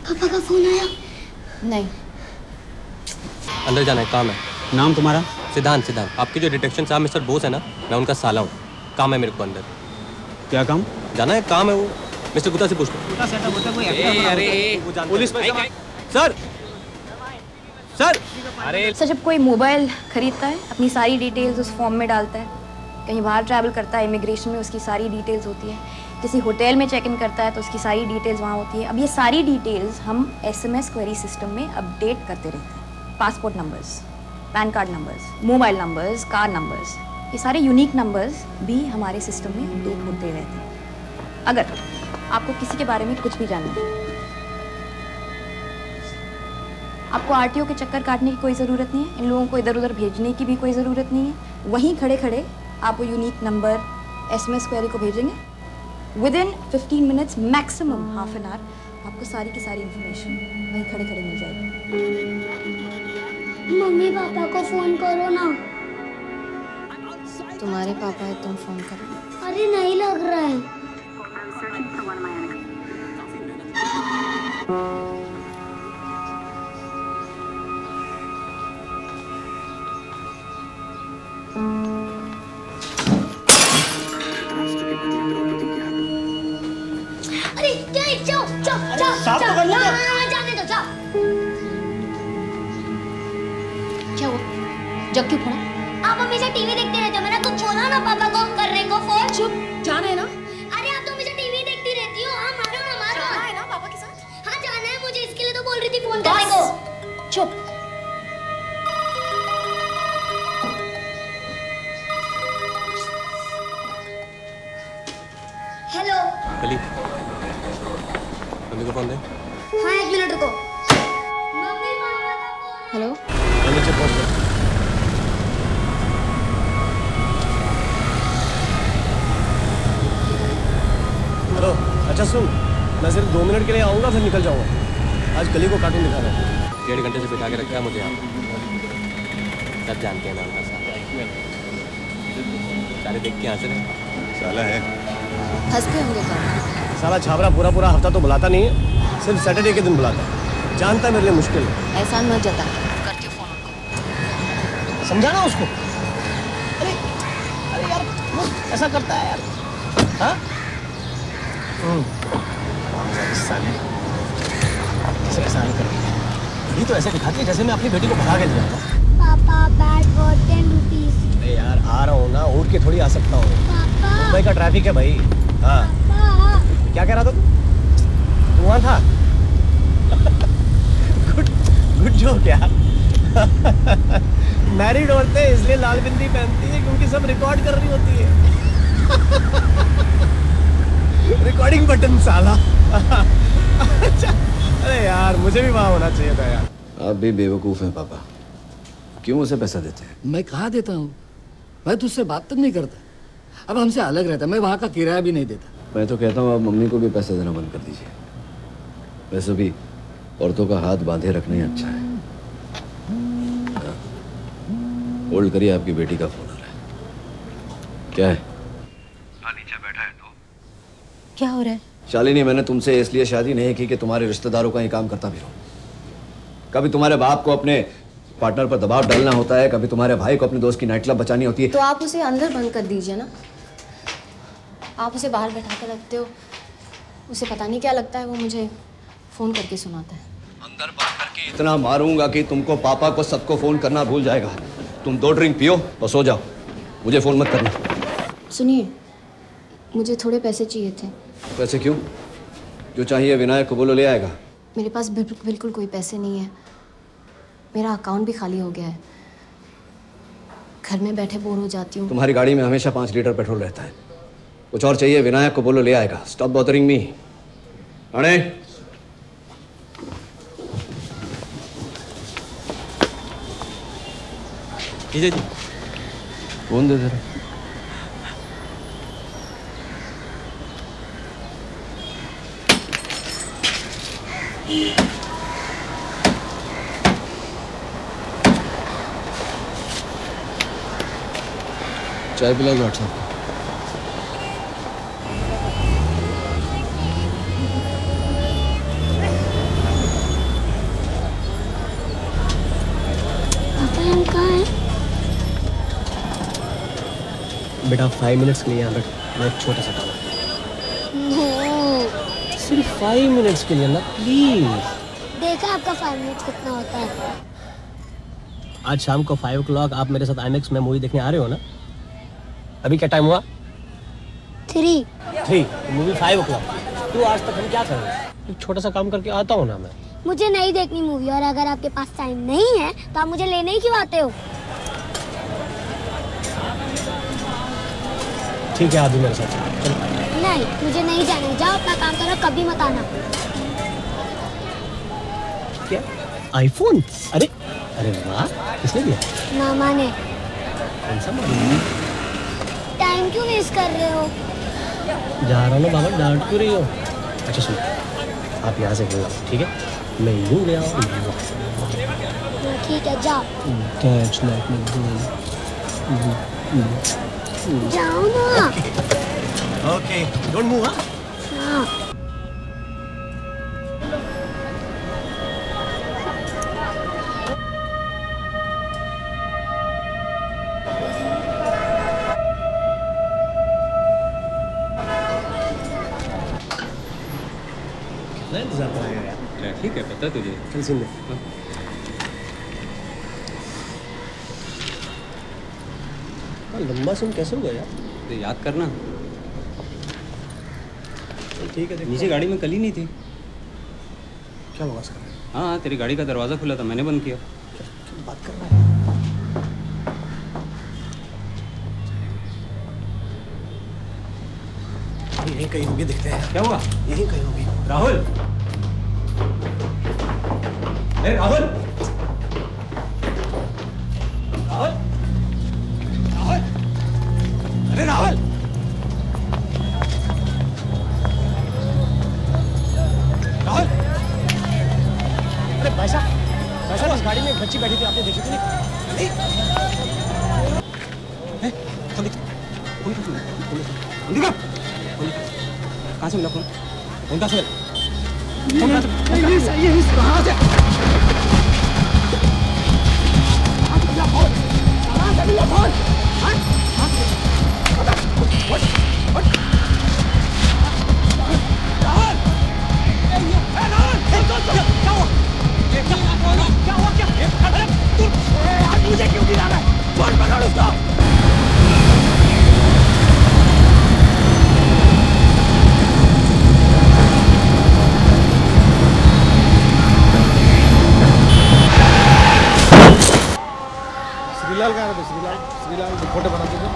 पापा का फोन आया? नहीं। अंदर जाना है, काम है। नाम तुम्हारा? सिद्धांत। सिद्धांत, आपके जो डिटेक्शन साहब मिस्टर बोस है ना, मैं उनका साला हूँ। काम है मेरे को अंदर। क्या काम? जाना है, काम है वो। मिस्टर गुप्ता से पूछ लो। Police sir sir. अरे सर, जब कोई मोबाइल खरीदता है अपनी सारी डिटेल्स उस फॉर्म में डालता है, कहीं बाहर ट्रैवल करता है इमिग्रेशन में उसकी सारी डिटेल्स होती है, किसी होटल में चेक इन करता है तो उसकी सारी डिटेल्स वहाँ होती है। अब ये सारी डिटेल्स हम SMS क्वेरी सिस्टम में अपडेट करते रहते हैं। Passport numbers, pan card numbers, mobile numbers, car numbers, ये सारे यूनिक नंबर्स भी हमारे सिस्टम में अपडेट होते रहते हैं। अगर आपको किसी के बारे में कुछ भी जानना है, आपको RTO के चक्कर काटने की कोई ज़रूरत नहीं है, इन लोगों को इधर उधर भेजने की भी कोई ज़रूरत नहीं है। वहीं खड़े खड़े आप वो यूनिक नंबर SMS क्वेरी को भेजेंगे, within 15 minutes maximum half an hour आपको सारी की सारी इन्फॉर्मेशन वहीं खड़े खड़े मिल जाएगी। मम्मी पापा को फोन करो ना। तुम्हारे पापा है, तुम फोन करो। अरे नहीं लग रहा है। अरे क्या है? जाओ जाओ जाओ साफ जाओ, पकड़ लो। जाने दो, जाओ। क्या हुआ? जग क्यों फोड़ा? आप हमेशा टीवी देखते रहते हो, मैंने कुछ बोला ना पापा को करने को फोन? चुप, जाना है ना? अरे आप तो हमेशा टीवी देखती रहती हो। हाँ मारो ना, मारो। जाना है ना पापा के साथ? हाँ जाना है मुझे, इसके लिए तो बोल रही थी फोन करने को। चुप। हेलो। कली मम्मी को फोन दे। हाँ 1 मिनट रुको। मम्मी पापा का फोन। हेलो। नीचे पहुंच गए। हेलो, अच्छा सुन, मैं सिर्फ 2 मिनट के लिए आऊँगा फिर निकल जाऊँगा। आज कली को कार्टून दिखाना है। 1.5 घंटे से बिठा के रखा है मुझे यहाँ। सब जानते हैं नाम का साला। सारे देख के हंस रहे हैं। साला है हंसते होंगे कब? साला छाबरा पूरा पूरा हफ्ता तो बुलाता नहीं है, सिर्फ सैटरडे के दिन बुलाता है। जानता है मेरे लिए मुश्किल है। एहसान मत जता, करती हूँ फोन उनको। समझाना उसको। अरे अरे यार वो ऐसा करता है यार। हाँ साले कैसे एहसान कर रही है। घड़ी तो ऐसे दिखाती है जैसे मैं अपनी बेटी को भगा के ले जाऊंगा। पापा बैट फॉर 10 रुपीज। अरे यार आ रहा हूँ ना, उठ के थोड़ी आ सकता हूँ। पापा मुंबई का ट्रैफिक है भाई। हाँ पापा क्या कह रहा था तू? वहाँ था। गुड गुड जोक यार। मैरिड औरतें इसलिए लाल बिंदी पहनती है क्योंकि सब रिकॉर्ड कर रही होती है। रिकॉर्डिंग बटन साला। अच्छा, अरे यार मुझे भी वहाँ होना चाहिए था यार। आप भी बेवकूफ़ हैं पापा। क्यों उसे पैसा देते हैं? मैं कहाँ देता हूँ? मैं तुझसे बात तक नहीं करता। अब हमसे अलग रहता, मैं वहाँ का किराया भी नहीं देता। मैं तो कहता हूँ आप मम्मी को भी पैसा देना बंद कर दीजिए। वैसे भी औरतों का हाथ बांधे रखना ही अच्छा है। होल्ड करिए, आपकी बेटी का फोन आ रहा है। क्या है? नीचे बैठा है तो क्या हो रहा है? शालिनी, मैंने तुमसे इसलिए शादी नहीं की कि तुम्हारे रिश्तेदारों का ही काम करता भी रहूं। कभी तुम्हारे बाप को अपने पार्टनर पर दबाव डालना होता है, कभी तुम्हारे भाई को अपने दोस्त की नाइट क्लब बचानी होती है। तो आप उसे अंदर बंद कर दीजिए ना। आप उसे बाहर बैठा कर रखते हो, उसे पता नहीं क्या लगता है, वो मुझे फ़ोन करके सुनाता है। अंदर बंद करके इतना मारूंगा कि तुमको पापा को सबको फोन करना भूल जाएगा। तुम 2 ड्रिंक पियो और सो जाओ, मुझे फोन मत करना। सुनिए, मुझे थोड़े पैसे चाहिए थे। पैसे क्यों? जो चाहिए विनायक को बोलो, ले आएगा। मेरे पास बिल्कुल कोई पैसे नहीं है। मेरा अकाउंट भी खाली हो गया है। घर में बैठे बोर हो जाती हूँ। तुम्हारी गाड़ी में हमेशा 5 लीटर पेट्रोल रहता है। कुछ और चाहिए विनायक को बोलो, ले आएगा। Stop bothering me. अरे जी जी। फोन दे दे रहा। चाय पिला दो डॉक्टर साहब। बेटा 5 मिनट्स के लिए यहाँ बैठ, मैं एक छोटा सा काम है। सिर्फ 5 मिनट्स के लिए ना, प्लीज। देखा आपका 5 मिनट कितना होता है। आज शाम को 5 o'clock आप मेरे साथ IMAX में मूवी देखने आ रहे हो ना? अभी क्या टाइम हुआ? 3। Movie 5 o'clock। तू आज तक हम क्या कर रहे हैं? एक छोटा सा काम करके आता हूँ ना मैं। मुझे नहीं देखनी मूवी, और अगर आपके पास टाइम नहीं है तो आप मुझे लेने ही क्यों आते हो? ठीक है, आदमी मेरे साथ चलो। नहीं, मुझे नहीं जाना। जाओ अपना काम करो, कभी मत आना। क्या? आईफोन? अरे अरे वाह, किसने दिया? मामा ने। कौन सा मामा? टाइम क्यों वेस्ट कर रहे हो? जा रहा हूँ ना बाबा, डांट क्यों रही हो? अच्छा सुनो, आप यहाँ से गए, ठीक है? मैं यूँ ले आऊँ। ठीक है, जाओ। That's like my girl. जाओ ना। Okay, don't move, huh? हाँ। इंतजार कराएगा यार। ठीक है, पता तुझे। चल सीन दे। लंबा सीन कैसे हुआ यार? तो याद करना। ठीक है, नीचे गाड़ी में कल ही नहीं थी। क्या बकवास कर रहे हैं? हाँ, तेरी गाड़ी का दरवाज़ा खुला था, मैंने बंद किया। बात कर रहा है। यहीं कहीं होगी, दिखते हैं। क्या हुआ? यहीं कहीं होगी। राहुल, अरे राहुल, राहुल, राहुल, अरे राहुल, राहुल, अरे भाई साहब इस गाड़ी में एक बच्ची बैठी थी, आपने देखी थी नहीं? फोन दिखा, फोन दिखा, कहाँ से मिला फोन? फोन कहाँ से मिला? मुझे क्यों गिरा रहा है? फोन पकड़ उसको। श्रीलाल कहाँ है? श्रीलाल फोटो बना दीजिए।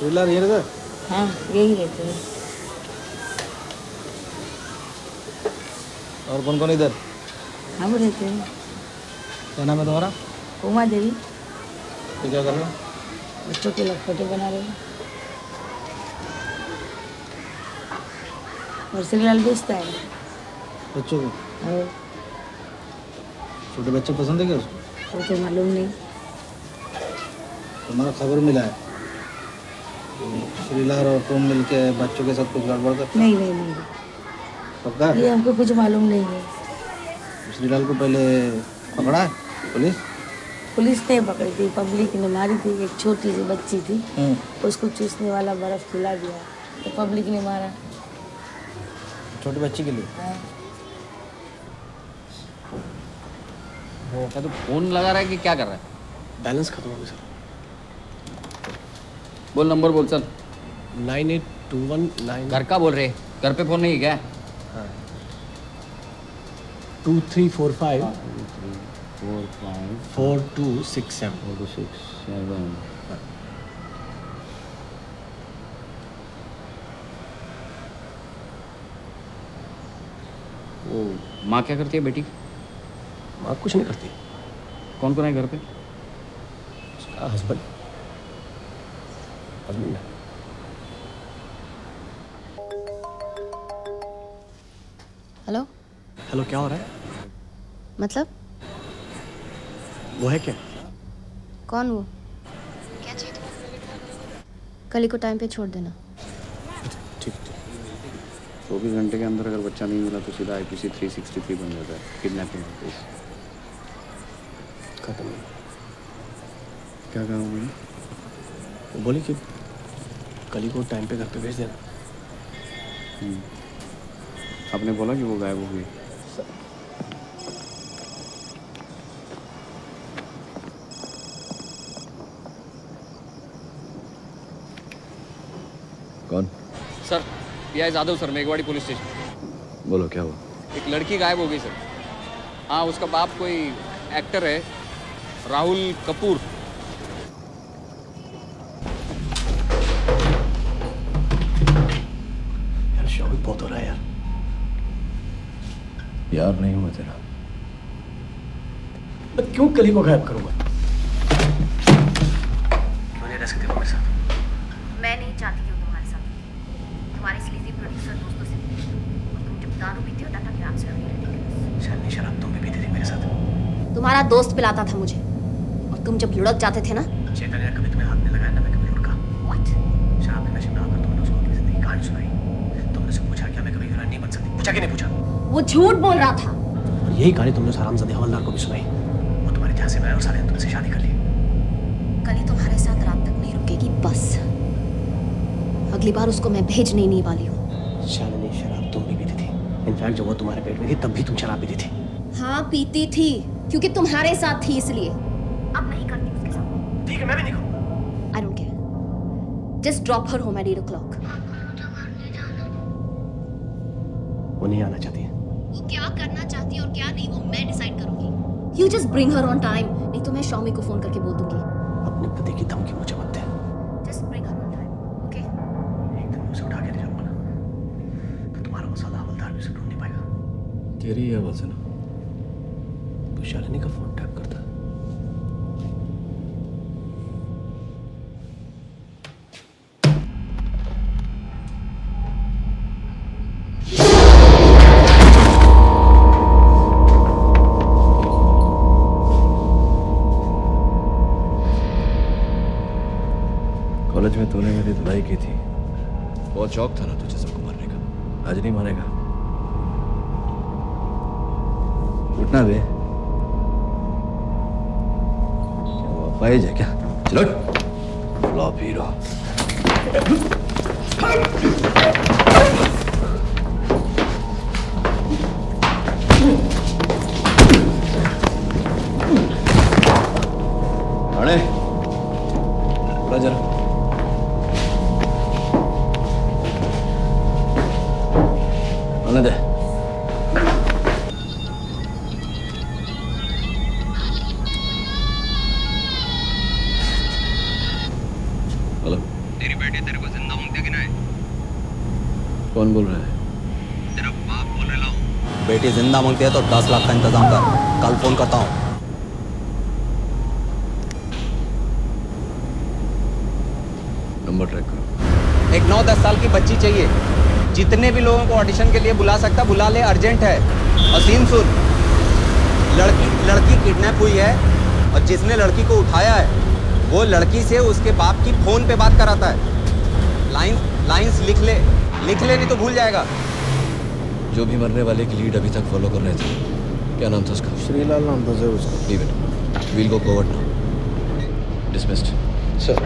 श्रीलाल ये रहता? हाँ, यही रहते हैं। और कौन कौन इधर? हम रहते हैं। क्या नाम है तुम्हारा? उमा देवी। तो क्या कर रहे हो? बच्चों के लिए फोटो बना रहे हैं। और श्रीलाल बेचता है। बच्चों को? और छोटे बच्चे पसंद है क्या उसको? वो तो मालूम नहीं। तुम्हारा खबर मिला है श्रीलाल और तुम मिलके बच्चों के साथ कुछ गड़बड़ करते? नहीं नहीं नहीं, पक्का? ये हमको कुछ मालूम नहीं है। श्रीलाल को पहले पकड़ा है पुलिस? पुलिस ने पकड़ी थी, पब्लिक ने मारी थी। एक छोटी सी बच्ची थी, उसको चूसने वाला बर्फ खिला दिया तो पब्लिक ने मारा। छोटी बच्ची के लिए? हाँ। क्या तू फोन लगा रहा है कि क्या कर रहा है? बैलेंस खत्म हो गया सर। बोल नंबर बोल चल। 98219 घर का बोल रहे, घर पे फोन नहीं है क्या? 2345 4 5 4267 4 6 7। वो माँ क्या करती है बेटी? माँ कुछ नहीं करती। कौन कौन है घर पे? उसका हस्बैंड है। हेलो। हेलो, क्या हो रहा है? मतलब वो है क्या? कौन वो? क्या चाहिए तुम्हें? कल ही को टाइम पे छोड़ देना। ठीक ठीक 24 घंटे के अंदर अगर बच्चा नहीं मिला तो सीधा IPC 363 बन जाता है, किडनैपिंग केस। खत्म। क्या कहा मैंने? वो बोली कि कल ही को टाइम पे घर पे भेज देना। आपने बोला कि वो गायब हो गई। कौन? Sir PI Jadhav sir, Meghwadi police station. बोलो क्या हुआ? एक लड़की गायब हो गई सर। हाँ, उसका बाप कोई एक्टर है, राहुल कपूर। यार शौक बहुत हो रहा है यार। यार नहीं हुआ तेरा। मैं क्यों कली को गायब करूंगा? क्यों नहीं रह सकते वो मेरे साथ? मैं नहीं चाहती कि वो तुम्हारे साथ, तुम्हारे स्लीजी प्रोड्यूसर दोस्तों से, और तुम जब दारू पीती हो दैट ग्राम्स शालिनी शराब तुम भी पीती थी मेरे साथ। तुम्हारा दोस्त पिलाता था मुझे, और तुम जब लुढ़क जाते थे ना। चेतन ने कभी तुम्हें हाथ नहीं लगाया ना मैं कभी लुढ़का। व्हाट? शराब के नशे में आकर तुमने उसको अपनी जिंदगी की कहानी सुनाई। तुमने उससे पूछा क्या मैं कभी हीरोइन नहीं बन सकती? पूछा कि नहीं पूछा? वो झूठ बोल रहा था। और यही कहानी तुमने उस हरामजादे हवलदार को भी सुनाई। वो तुम्हारे झांसे में आया और साले ने तुमसे शादी कर ली। कली तुम्हारे साथ रात तक नहीं रुकेगी बस। अगली बार उसको मैं भेजने ही नहीं वाली हूँ। शालिनी शराब तुम भी पीती थी। इनफैक्ट जब वो तुम्हारे पेट में थी तब भी तुम शराब पीती थी। हाँ पीती थी, क्योंकि तुम्हारे साथ थी इसलिए। अब नहीं करती उसके साथ। ठीक है मैं भी नहीं करूँ। I don't care. Just drop her home at 8 o'clock. वो नहीं आना चाहती है। वो क्या करना चाहती है और क्या नहीं वो मैं डिसाइड करूंगी। You just bring her on time. नहीं तो मैं शॉमी को फोन करके बोल दूंगी। अपने पति की धमकी मुझे मत दे। Just bring her on time, okay? एक दिन मैं उसे उठा के ले जाऊंगा ना, तो तुम्हारा वो साला हवलदार भी उसे ढूंढ नहीं पाएगा। तेरी ये आवाज है ना? तो शालिनी का फोन टैप करता। कॉलेज में तूने मेरी धुलाई की थी, बहुत शौक था ना तुझे सबको मारने का। आज नहीं मानेगा? उठना बे। क्या हुआ, पाइज है क्या? चलो फ्लॉप हीरो। अरे पूरा जरा आने दे। हेलो, तेरी बेटी तेरे को जिंदा मांगती है कि नहीं? कौन बोल रहा है? तेरा बाप बोल रहा हूँ। बेटी जिंदा मांगती है तो 10 लाख का इंतजाम कर, कल फोन करता हूँ। नंबर ट्रैक करो। एक 9-10 साल की बच्ची चाहिए, जितने भी लोगों को ऑडिशन के लिए बुला सकता बुला ले, अर्जेंट है। और सीन सुन, लड़की किडनैप हुई है और जिसने लड़की को उठाया है वो लड़की से उसके बाप की फोन पे बात कराता है। लाइंस लिख ले नहीं तो भूल जाएगा। जो भी मरने वाले की लीड अभी तक फॉलो कर रहे थे, क्या नाम था उसका? श्रीलाल नाम था सर उसका। Leave it, we'll go forward now. Dismissed sir.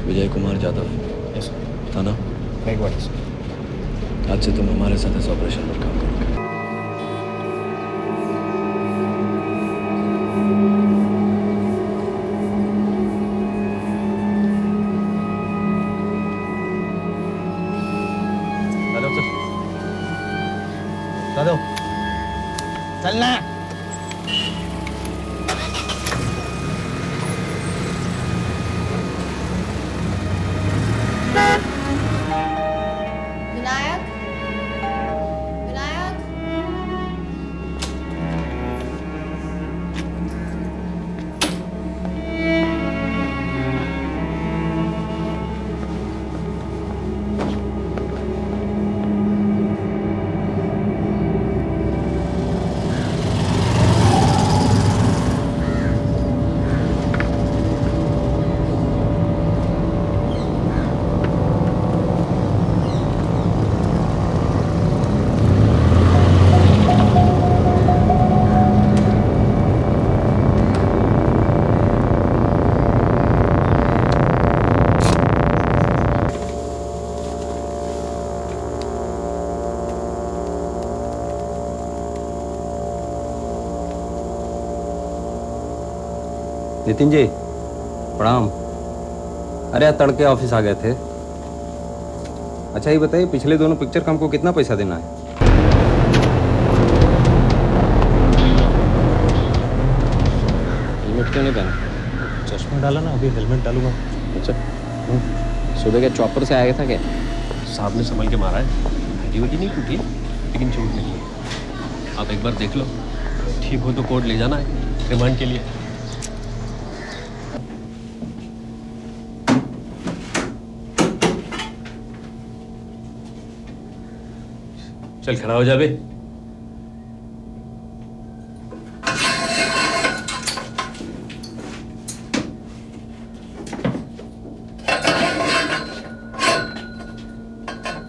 Vijay Kumar Yadav, yes थाना मेघवाड़ी सर। आज से तुम हमारे साथ इस ऑपरेशन में काम करोगे। दादो चलना। विनायक, विनायक। नितिन जी प्रणाम। अरे यार तड़के ऑफिस आ गए थे। अच्छा ये बताइए पिछले दोनों पिक्चर का हमको कितना पैसा देना है? हेलमेट क्यों नहीं पहना? चश्मा डाला ना, अभी हेलमेट डालूंगा। अच्छा सुबह क्या चॉपर से आया था क्या? साहब ने संभल के मारा है, हड्डी वड्डी नहीं टूटी लेकिन चोट लगी है। आप एक बार देख लो, ठीक हो तो कोर्ट ले जाना है रिमांड के लिए। चल खड़ा हो जा बे।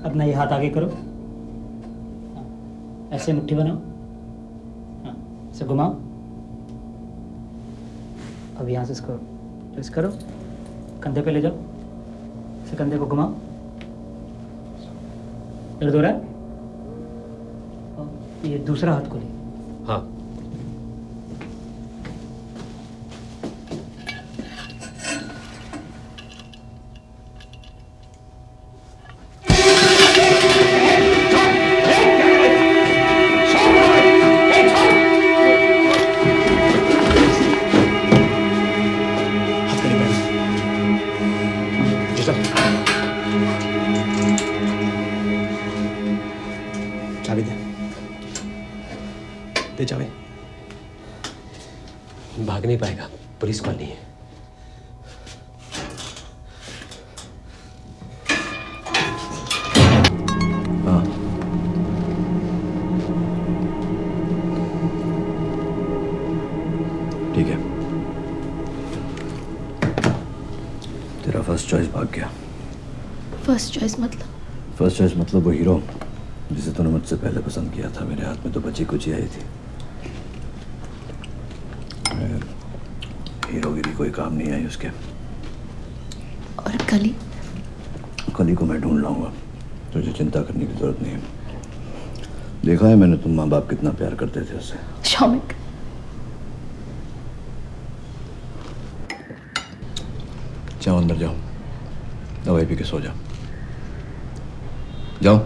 अपना ये हाथ आगे करो, ऐसे मुट्ठी बनाओ, हाँ इसे घुमाओ। अब यहाँ से इसको ट्विस्ट करो, कंधे पे ले जाओ, इसे कंधे को घुमाओ। दर्द हो रहा है? और ये दूसरा हाथ खोलिए। हाँ चाबी दे चाबी। भाग नहीं पाएगा, पुलिस वाली है। हाँ ठीक है। तेरा फर्स्ट चॉइस भाग गया। फर्स्ट चॉइस मतलब? फर्स्ट चॉइस मतलब वो हीरो जिसे तूने मुझसे पहले पसंद किया था। मेरे हाथ में तो बची कुछ ही आई थी। हीरोगिरी कोई काम नहीं आई उसके। और कली? कली को मैं ढूंढ लाऊंगा, तुझे चिंता करने की जरूरत नहीं है। देखा है मैंने तुम माँ बाप कितना प्यार करते थे उससे। शौमिक जाओ अंदर जाओ, दवाई पी के सो जाओ। जाओ।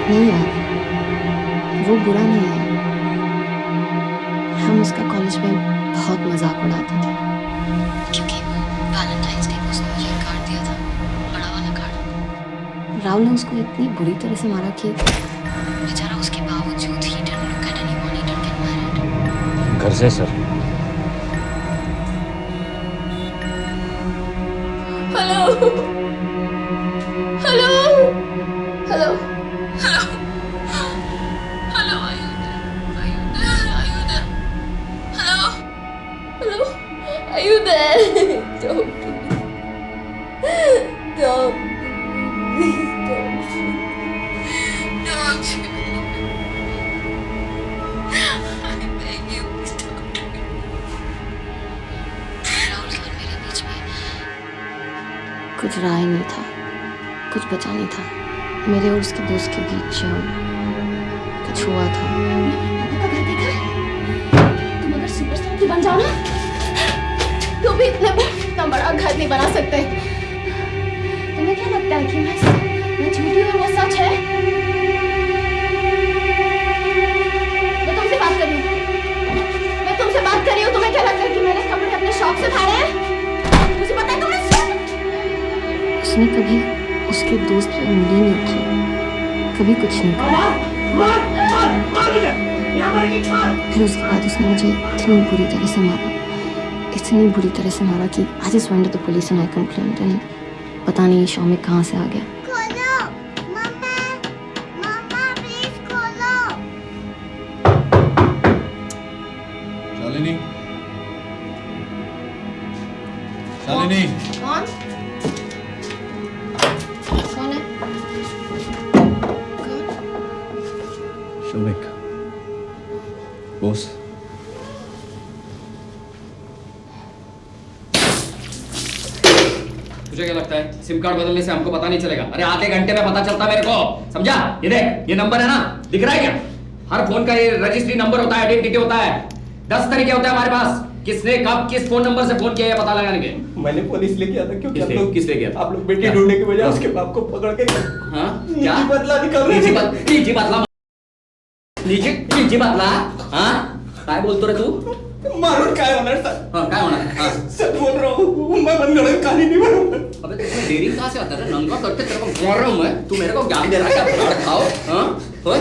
नहीं यार, वो बुरा नहीं है। हम उसका कॉलेज में बहुत मजाक उड़ाते थे क्योंकि वैलेंटाइंस डे को उसने मुझे एक कार्ड दिया था, बड़ा वाला कार्ड। राहुल ने उसको इतनी बुरी तरह से मारा कि बेचारा उसके बावजूद ही didn't look at anyone, he didn't get married। घर से sir. Hello hello hello hello, are you there? Hello? Hello? Are you there? Don't. Please don't. Don't. I beg you, please don't. Rahul और मेरे बीच में कुछ रहा ही नहीं था, कुछ बचा नहीं था। मेरे और उसके दोस्त के बीच कुछ हुआ था। तुम अगर सुपरस्टार की बन जाओ ना, तो भी इतना बड़ा घर नहीं बना सकते। तुम्हें क्या लगता है कि मैं झूठी और वो सच है? मैं तुमसे बात कर रही हूँ। तुम्हें क्या लगता है कि मैंने कपड़े अपने शौक से फाड़े हैं? मुझे पता है तुमने। उसने कभी उसके दोस्त पे उंगली नहीं उठाई, कभी कुछ नहीं कहा। फिर उसके बाद उसने मुझे इतनी बुरी तरह से मारा कि I just went to the police and I complained and पता नहीं शौमिक कहाँ से आ गया। शालिनी कौन कौन है? शौमिक बॉस। तुझे क्या लगता है सिम कार्ड बदलने से हमको पता नहीं चलेगा? अरे आधे घंटे में पता चलता मेरे को, समझा? ये देख, ये नंबर है ना, दिख रहा है क्या? हर फोन का ये रजिस्ट्री नंबर होता है, आइडेंटिटी होता है। 10 तरीके होते हैं हमारे पास, किसने कब किस फोन नंबर से फोन किया है पता लगाने के। मैंने फोन इसलिए किया था क्योंकि किसने किया था? आप लोग बेटी ढूंढने की बजाय उसके बाप को पकड़ के हाँ क्या बदला निकाल रहे निजी बदला निजी बदला हाँ काय बोलतो रे तू? मारून काय होणार सर? हाँ काय होणार? हाँ सर बोल रहा हूँ मैं मनगढ़ंत कहानी नहीं बनूंगा। अबे तुझमें डेयरिंग कहाँ से आता है? नंगा करके तेरे को मार रहा हूँ मैं, तू मेरे को ज्ञान दे रहा है क्या? ब्लड खाओ हाँ होय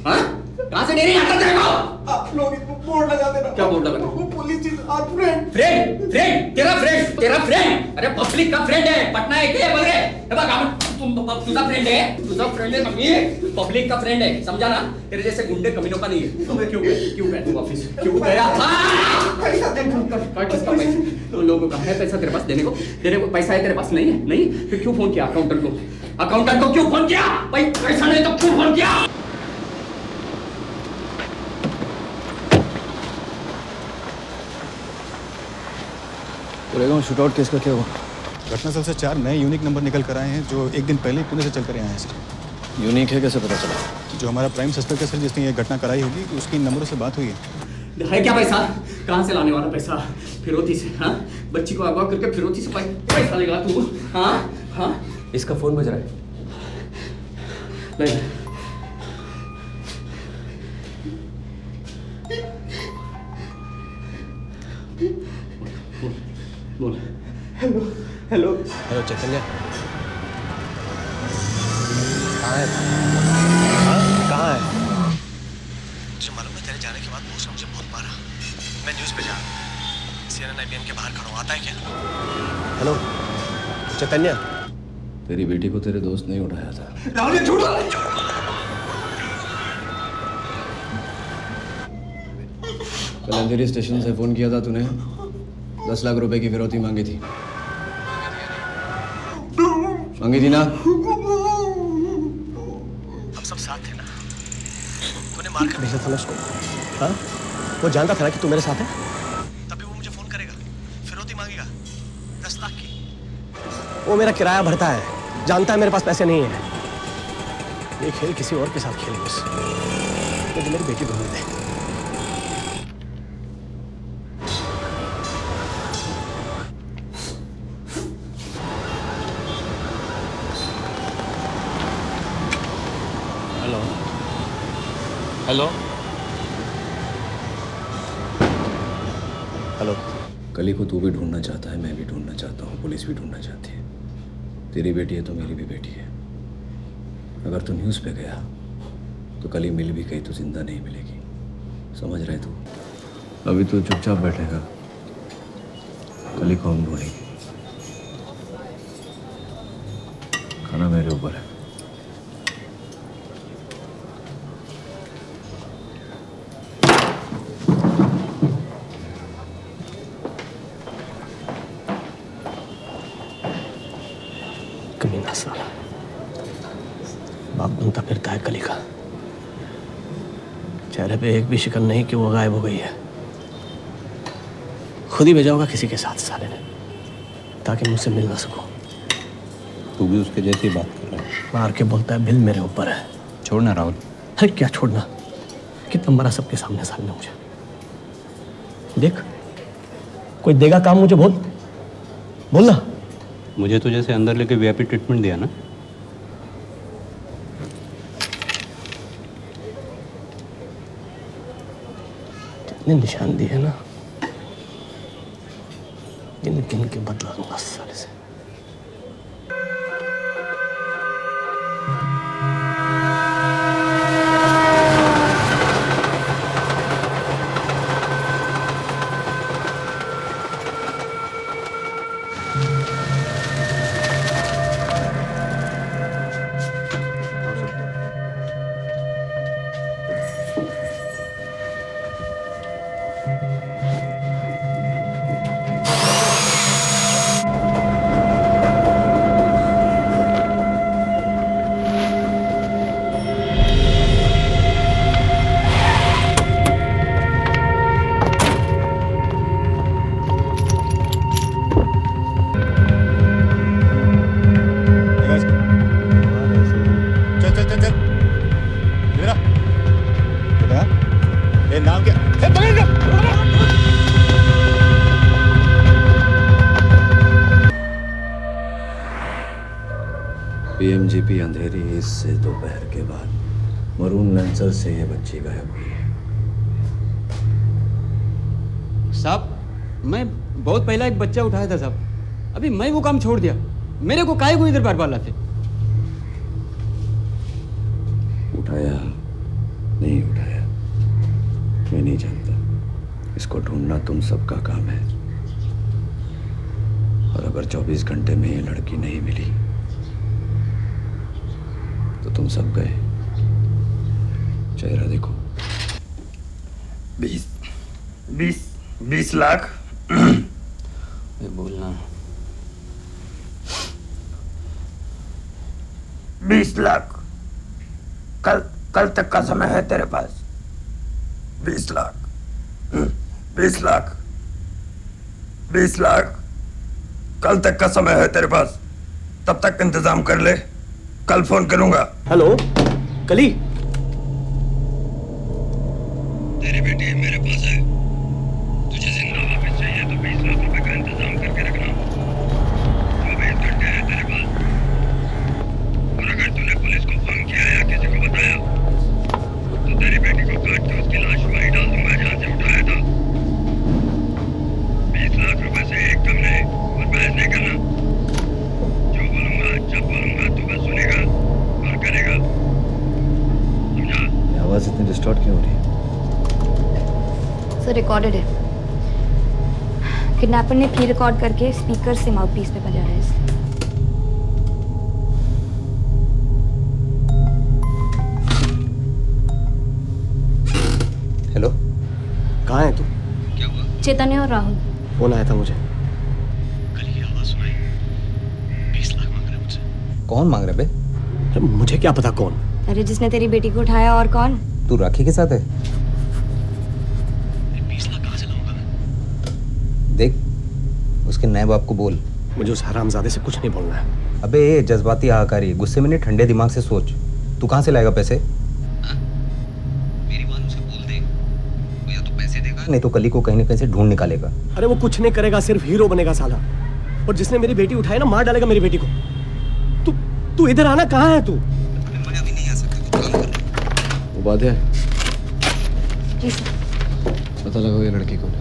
हाँ कहाँ से डेयरिंग आता तेरे को? आप लोग इसको बोर्ड लगा देना। क्या बोर्ड लगा? Police is our friend. Friend तेरा फ्रेंड अरे पब्लिक का फ्रेंड है, पटना है क्या बोल रहे? तुझा फ्रेंड है कमी, पब्लिक का फ्रेंड है, समझा ना? तेरे जैसे गुंडे कमीनों का नहीं है। तो मैं क्यों गया तू ऑफिस? क्यों गया था? किसका पैसा? तो लोगों का है पैसा तेरे पास देने को पैसा है तेरे पास नहीं है? नहीं फिर क्यों फोन किया अकाउंटेंट को क्यों फोन किया? पैसा नहीं तो क्यों फोन किया? शूटआउट केस का क्या हुआ? घटनास्थल से 4 नए यूनिक नंबर निकल कर आए हैं जो एक दिन पहले ही पुणे से चल कर आए हैं सर। यूनिक है, कैसे पता चला? जो हमारा प्राइम सस्पेक्ट है सर, जिसने ये घटना कराई होगी, उसकी नंबरों से बात हुई है। है क्या पैसा? कहाँ से लाने वाला पैसा? फिरौती से हाँ? बच्ची को अगवा करके फिरौती से पैसा लेगा तू? हाँ हाँ इसका फोन बज रहा है। नहीं बोल। हेलो चैतन्य कहाँ है? तुझे मालूम है तेरे जाने के बाद बॉस ने मुझे बहुत मारा। मैं न्यूज़ पे जा रहा हूँ, CNN IBN के बाहर खड़ा हूँ, आता है क्या? हेलो चैतन्य, तेरी बेटी को तेरे दोस्त नहीं उठाया था। राहुल ये झूठ कल अंधेरी स्टेशन से फोन किया था तूने, 10 लाख रुपए की फिरौती मांगी थी ना? हम सब साथ थे ना, तूने मार कर भेजा था ना उसको। हाँ वो जानता था ना कि तू मेरे साथ है। तभी वो मुझे फोन करेगा, फिरौती मांगेगा 10 लाख की। वो मेरा किराया भरता है, जानता है मेरे पास पैसे नहीं है। ये खेल किसी और के साथ खेल बस, मुझे मेरी बेटी ढूंढ दे। हेलो हेलो कली को तू भी ढूंढना चाहता है, मैं भी ढूंढना चाहता हूँ, पुलिस भी ढूंढना चाहती है। तेरी बेटी है तो मेरी भी बेटी है। अगर तू न्यूज़ पे गया तो कली मिल भी गई तो जिंदा नहीं मिलेगी, समझ रहे तू? अभी तू चुपचाप बैठेगा, कली को हम ढूंढेंगे। खाना मेरे ऊपर है। कमीना साला बाप बनता फिरता है कली का। चेहरे पे एक भी शिकन नहीं कि वो गायब हो गई है। खुद ही भेजा होगा किसी के साथ साले ने, ताकि मुझसे मिल ना सको। तू भी उसके जैसी बात कर रहा है। मार के बोलता है बिल मेरे ऊपर है। छोड़ना राहुल। है क्या छोड़ना? कितना मरा सबके सामने साले ने मुझे। देख कोई देगा काम मुझे, बोलना। मुझे तो जैसे अंदर लेके VIP ट्रीटमेंट दिया ना, जितने निशान दिए ना, गिन गिन के बदला दूंगा साले से। पीएमजीपी अंधेरी ईस्ट से दोपहर के बाद मरून लैंसर से ये बच्ची गायब हुई है। साहब मैं बहुत पहला एक बच्चा उठाया था साहब, अभी मैं वो काम छोड़ दिया। मेरे को काहे को इधर बार बार लाते? उठाया नहीं उठाया मैं नहीं जानता, इसको ढूंढना तुम सबका काम है। और अगर 24 घंटे में ये लड़की नहीं मिली तो तुम सब गए। चेहरा देखो। 20 लाख बोलना 20 लाख कल तक का समय है तेरे पास। 20 लाख 20 लाख 20 लाख कल तक का समय है तेरे पास, तब तक इंतजाम कर ले, कल फोन करूंगा। हेलो कली, तेरी बेटी मेरे पास है, तुझे जिंदा वापस चाहिए तो 20 लाख रुपए का इंतजाम करके रखना। 24 घंटे हैं तेरे पास, और अगर तूने पुलिस को फोन किया या किसी को बताया तो तेरी बेटी को काट के उसकी लाश वहीं डाल दूंगा जहां से उठाया था। 20 लाख रुपए से एक कम नहीं, और बहस नहीं करना। जो बोलूंगा जब बोलूंगा तू बस सुनेगा और करेगा, समझा? आवाज इतनी डिस्टॉर्ट क्यों हो रही है? सर रिकॉर्डेड है। किडनैपर ने प्री रिकॉर्ड करके स्पीकर से माउथपीस पे बजाया है इसे। हेलो, कहाँ है तू? क्या हुआ? चेतन्य और राहुल। फोन आया था मुझे। कल की आवाज सुनाई, 20 लाख मांग रहे हैं मुझसे। कौन मांग रहे बे? अरे मुझे क्या पता कौन? अरे जिसने तेरी बेटी को उठाया और कौन? तू राखी के साथ है? 20 लाख कहाँ से लाऊंगा मैं? देख, उसके नए बाप को बोल। मुझे उस हरामजादे से कुछ नहीं बोलना है। अबे ये जज्बाती हाहाकारी, गुस्से में नहीं, ठंडे दिमाग से सोच। तू कहाँ से लाएगा पैसे? मेरी बात उसे बोल दे, वो या तो पैसे देगा नहीं तो कली को कहीं ना कहीं से ढूंढ निकालेगा। अरे वो कुछ नहीं करेगा, सिर्फ हीरो बनेगा साला। और जिसने मेरी बेटी उठाई ना, मार डालेगा मेरी बेटी को। तू इधर आना, कहाँ है तू? मैं अभी नहीं आ सकता, कुछ काम कर रहा हूँ। वो बात है, जी सर। पता लगाओ ये लड़की कौन है।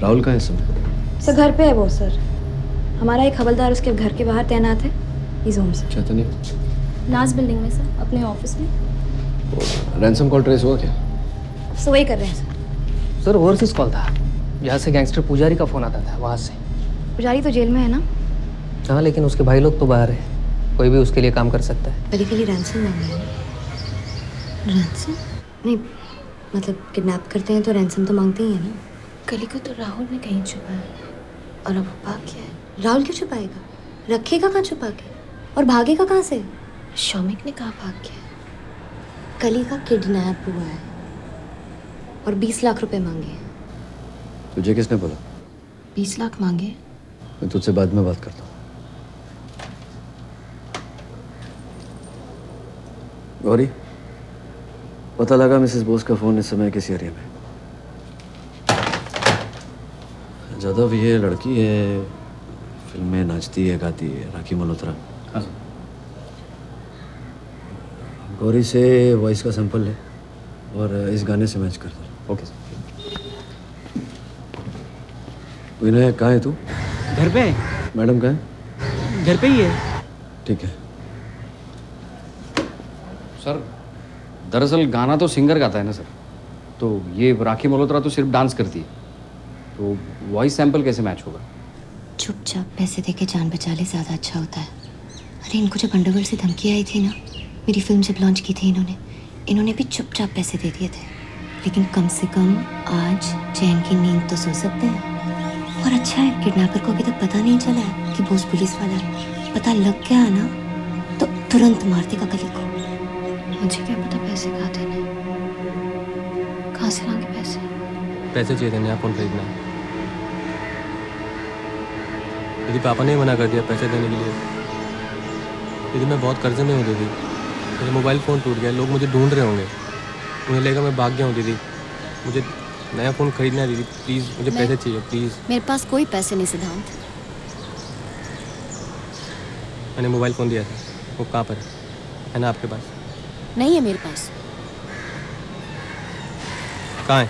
राहुल कहाँ है इस समय? सर घर पे है वो सर। हमारा एक हवलदार उसके घर के बाहर तैनात है। इस होम से। चैतन्य, लास्ट बिल्डिंग में सर, अपने ऑफिस में। रैंसम कॉल ट्रेस हुआ क्या? सो वही कर रहे हैं सर। सर ओवरसीज कॉल था, यहाँ से गैंगस्टर पुजारी का फ़ोन आता था, वहाँ से। पुजारी तो जेल में है ना? हाँ लेकिन उसके भाई लोग तो बाहर है, कोई भी उसके लिए काम कर सकता है। कभी कभी रैंसम मांगे हैं। रैंसम? नहीं मतलब किडनैप करते हैं तो रैंसम तो मांगते ही है ना। कली को तो राहुल ने कहीं छुपाया और अब वो भाग गया है। राहुल क्यों छुपाएगा? रखेगा कहाँ छुपा के? और भागेगा कहाँ से? शौमिक ने कहा भाग गया। कली का किडनैप हुआ है और 20 लाख रुपए मांगे हैं। तुझे किसने बोला? 20 लाख मांगे? मैं तुझसे बाद में बात करता हूँ। गौरी, पता लगा मिसेस बोस का फोन इस समय किस एरिया में? जादव ये लड़की है, फिल्म में नाचती है, गाती है, राखी मल्होत्रा। हाँ। गौरी से वॉइस का सैंपल ले और इस गाने से मैच कर दो। Okay sir. विनय, कहाँ है तू? घर पे? मैडम कहाँ है? घर पे ही है। ठीक है। सर दरअसल गाना तो सिंगर गाता है ना सर, तो ये राखी मल्होत्रा तो सिर्फ डांस करती है, तो वॉइस सैंपल कैसे मैच होगा? चुपचाप पैसे देके जान बचा ले, ज़्यादा अच्छा होता है। अरे इनको जब अंडरवर्ल्ड से धमकी आई थी ना, मेरी फिल्म जब लॉन्च की थी इन्होंने भी चुपचाप पैसे दे दिए थे। लेकिन कम से कम आज चैन की नींद तो सो सकते हैं। और अच्छा है किडनैपर को अभी तक पता नहीं चला है कि बोस पुलिस वाला है। पता लग गया ना तो तुरंत मार देगा कली को। मुझे क्या पता पैसे कहाँ देने, कहाँ से लाएंगे पैसे? पैसे चाहिए थे, नया फ़ोन खरीदना है। दीदी पापा ने मना कर दिया पैसे देने के लिए। दीदी मैं बहुत कर्जे में हूँ दीदी, मेरा मोबाइल फ़ोन टूट गया, लोग मुझे ढूंढ रहे होंगे, उन्हें लेकर मैं भाग गया हूँ दीदी। मुझे नया फ़ोन खरीदना है दीदी, प्लीज़ मुझे पैसे चाहिए प्लीज़। मेरे पास कोई पैसे नहीं सिद्धांत। मैंने मोबाइल फ़ोन दिया था, वो कहाँ पर है ना आपके पास? नहीं है मेरे पास। कहाँ है?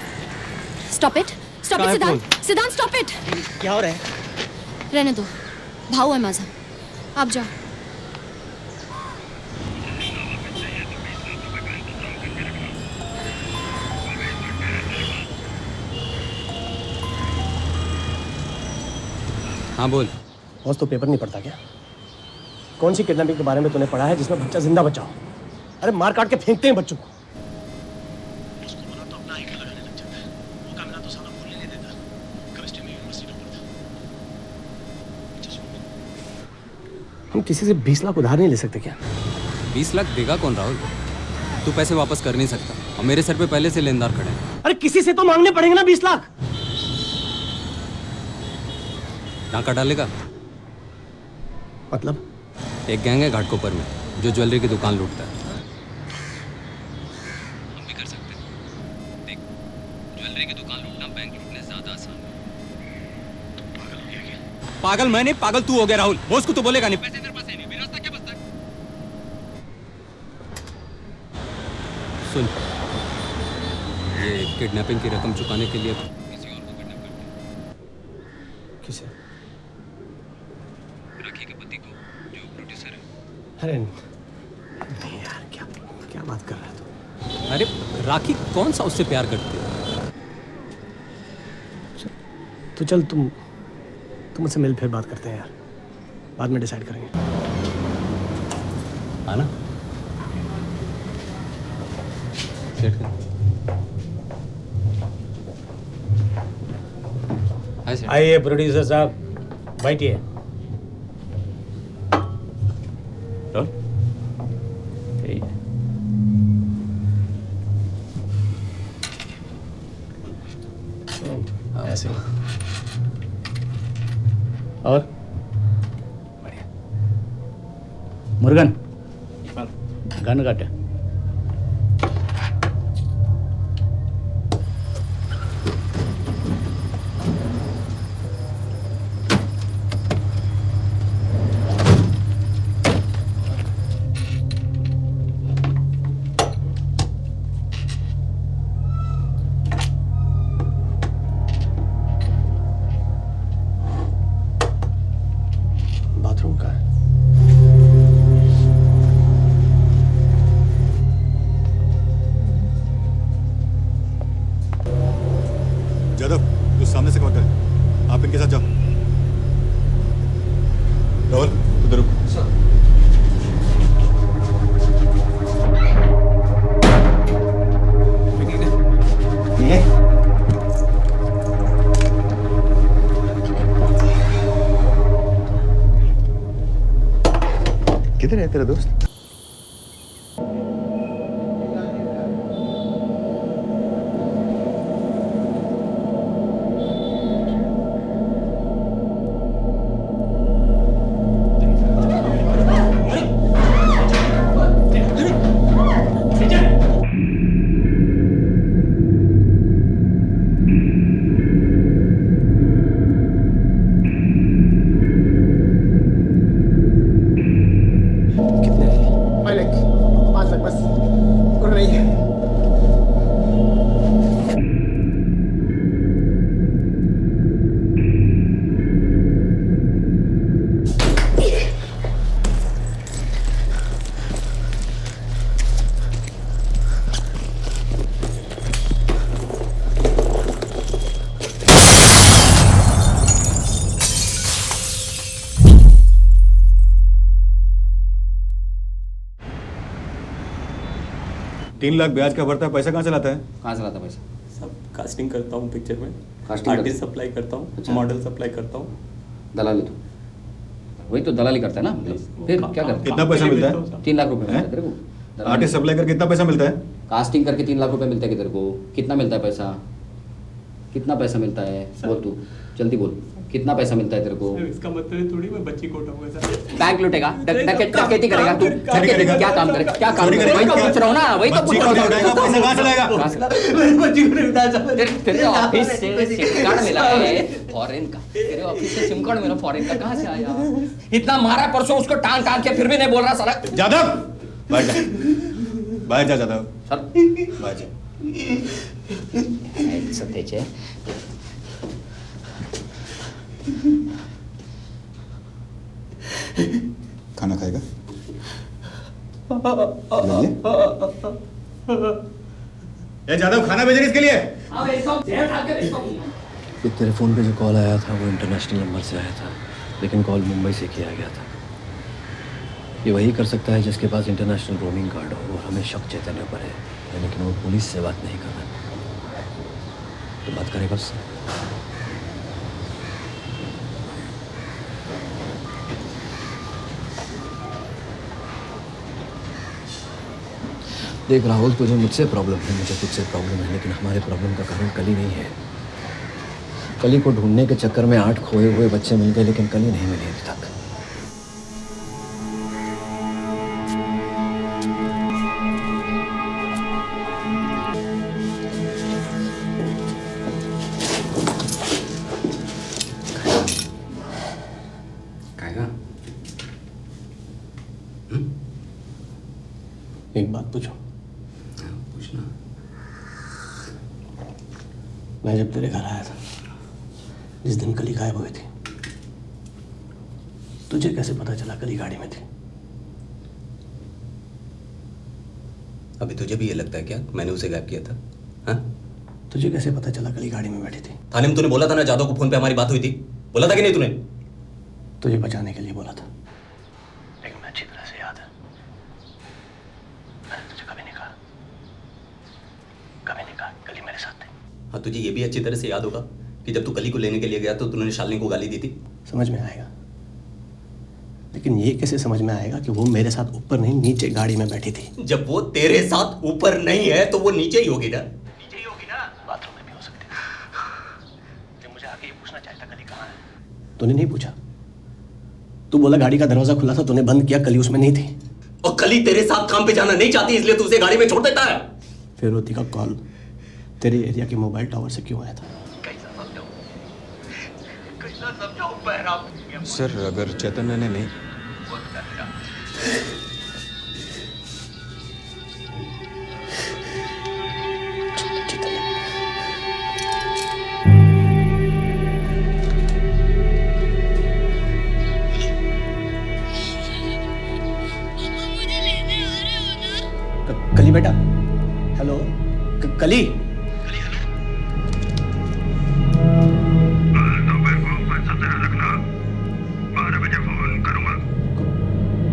स्टॉप इट कहाँ है सिद्धांत, सिद्धांत स्टॉप इट। क्या हो रहा है? रहने दो, भाव है माझा, आप जाओ। हाँ बोल। बॉस तो पेपर नहीं पढ़ता क्या? कौन सी किडनैपिंग के बारे में तूने पढ़ा है जिसमें बच्चा जिंदा बचा हो? अरे मार काट के फेंकते हैं बच्चों को। उसको बोला तो अपना आइकन लगाने लग जाता है। वो काम ना तो साला बोलने नहीं देता। केमिस्ट्री में यूनिवर्सिटी में पढ़ता। हम किसी से 20 लाख उधार नहीं ले सकते क्या? 20 लाख देगा कौन राहुल? तू पैसे वापस कर नहीं सकता और मेरे सर पे पहले से लेनदार खड़े हैं। अरे किसी से तो मांगने पड़ेंगे ना 20 लाख। टाका डालेगा? मतलब? एक गैंग है घाटकोपर में जो ज्वेलरी की दुकान लूटता है। हम भी कर सकते हैं। देख, ज्वेलरी की दुकान लूटना बैंक लूटने से ज्यादा आसान है। तू पागल हो गया क्या? पागल मैं नहीं, पागल तू हो गया राहुल। बॉस को तो बोलेगा नहीं। पैसे तेरे पास है नहीं, मेरा रास्ता क्या बचता है? सुन, ये किडनैपिंग की रकम चुकाने के लिए किसी और को किडनैप करते हैं। किसे? राखी के पति को, जो प्रोड्यूसर है। अरे नहीं यार, क्या क्या बात कर रहा है तू? अरे राखी कौन सा उससे प्यार करती है? तो चल तुम मुझसे मिल, फिर बात करते हैं यार। बाद में डिसाइड करेंगे। आना। आइए प्रोड्यूसर साहब, बैठिए। ऐसे और बढ़िया। मुर्गन गन काटे। बाथरूम का है। जादव, तू सामने से कवर कर। आप इनके साथ जाओ। राहुल, उधर रुक। किधर है तेरा दोस्त? तीन लाख ब्याज का भरता है, पैसा कहाँ से लाता है? कहाँ से लाता पैसा? सब कास्टिंग करता हूँ पिक्चर में, कास्टिंग आर्टिस्ट सप्लाई करता हूँ, अच्छा। मॉडल सप्लाई करता हूँ। दलाली तो वही तो दलाली करता है ना, मतलब फिर क्या करता है? कितना पैसा मिलता है? 3 लाख रुपए मिलता है तेरे को। आर्टिस्ट सप्लाई करके कितना पैसा मिलता है? कास्टिंग करके 3 लाख रुपए मिलता है तेरे को। कितना मिलता है पैसा? कितना पैसा मिलता है? बोल तू, जल्दी बोल। कितना पैसा मिलता है तेरे को? इसका मतलब थोड़ी मैं बच्ची को उठाऊंगा सर। बैंक लुटेगा, डकैती करेगा तू? क्या काम करेगा? क्या काम करेगा? वही तो पूछ रहा हूँ ना, वही तो पूछ रहा हूँ। पैसा कहाँ से लाएगा? मेरी बच्ची को नहीं उठा सकता। तेरे ऑफिस से सिम कार्ड मिला है फॉरेन का। तेरे ऑफिस से सिम कार्ड मिला फॉरेन का, कहाँ से आया? इतना मारा परसों उसको टांग टांग के, फिर भी नहीं बोल रहा साला। जादव बाहर जा, बाहर जा जादव, सर बाहर जा। सत्यचे खाना खाएगा? ये जादव खाना भेजे किसके लिए? तेरे फ़ोन पे जो कॉल आया था वो इंटरनेशनल नंबर से आया था, लेकिन कॉल मुंबई से किया गया था। ये वही कर सकता है जिसके पास इंटरनेशनल रोमिंग कार्ड हो और हमें शक चैतन्य पर है, लेकिन वो पुलिस से बात नहीं कर रहा। तो बात करेगा उससे। देख राहुल, तुझे मुझसे प्रॉब्लम है, मुझे तुझसे प्रॉब्लम है, लेकिन हमारे प्रॉब्लम का कारण कली नहीं है। कली को ढूंढने के चक्कर में 8 खोए हुए बच्चे मिल गए, लेकिन कली नहीं मिली अभी तक। एक बात पूछो? पूछना। मैं जब तेरे घर आया था, जिस दिन कली गायब हुई थी, तुझे कैसे पता चला कली गाड़ी में थी? अभी तुझे भी ये लगता है क्या मैंने उसे गायब किया था? हाँ? तुझे कैसे पता चला कली गाड़ी में बैठी थी? थाने में तूने बोला था ना, जादव को फोन पे हमारी बात हुई थी, बोला था कि नहीं तूने? तुझे बचाने के लिए बोला था, लेकिन मैं अच्छी तरह से याद है, मैंने तुझे कभी नहीं कहा कली मेरे साथ थी। हाँ, तुझे ये भी अच्छी तरह से याद होगा कि जब तू कली को लेने के लिए गया तो तूने शालिनी को गाली दी थी। समझ में आएगा, लेकिन ये कैसे समझ में आएगा कि वो मेरे साथ ऊपर नहीं नीचे गाड़ी में बैठी थी? जब वो तेरे साथ ऊपर नहीं है तो वो नीचे ही होगी ना। नीचे ही होगी ना, बाथरूम में भी हो सकती है। जब मुझे आके ये पूछना चाहिए था कली कहाँ है, तूने नहीं पूछा। तू बोला गाड़ी का दरवाजा खुला था, तूने बंद किया, कली उसमें नहीं थी। और कली तेरे साथ काम पे जाना नहीं चाहती, इसलिए तू उसे गाड़ी में छोड़ देता है। फिर रोती का कॉल तेरे एरिया के मोबाइल टावर से क्यों आया था? सर, अगर चैतन्य ने नहीं कली बेटा, हेलो कली।